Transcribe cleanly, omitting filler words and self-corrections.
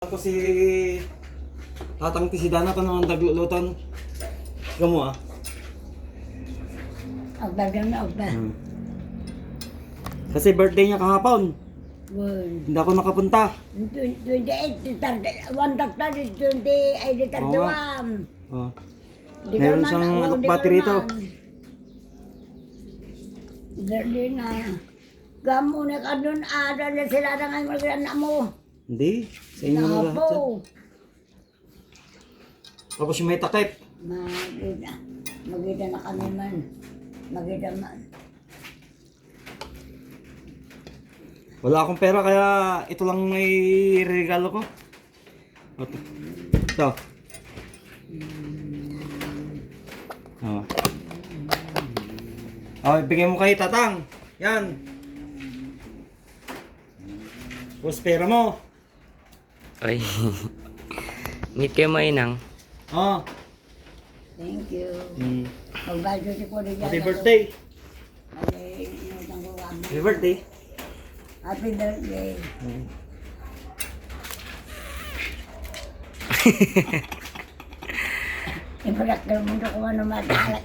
Ako si Tatang Tisidana ko naman taglulutan. Ikaw mo ah. Agbagan na agba. Kasi birthday niya kahapon. Good. Hindi ako nakapunta. 28, 1 takta, 20, ay di Oo tarduam. Oh. Di ka Meron man- siyang oh, di nakapati ka rito. man. Dali na. Gamo na ka dun, na sila na ngayon mag-anak mo. Hindi. Sa inyo na lahat yan. Napo. Tapos yung may takip. Magita na kami man. Magita man. Wala akong pera kaya ito lang may regalo ko. Ito. Oh. Oh, ibigay mo kay Tatang. Yan. Tapos pera mo. Ay. Meet kayo mainang. Oh. Thank you. Mm. Magbago si Kuya Jan. Happy birthday. Happy Happy birthday. Happy birthday. Mm. Ibarat ka mundo ko ano matala.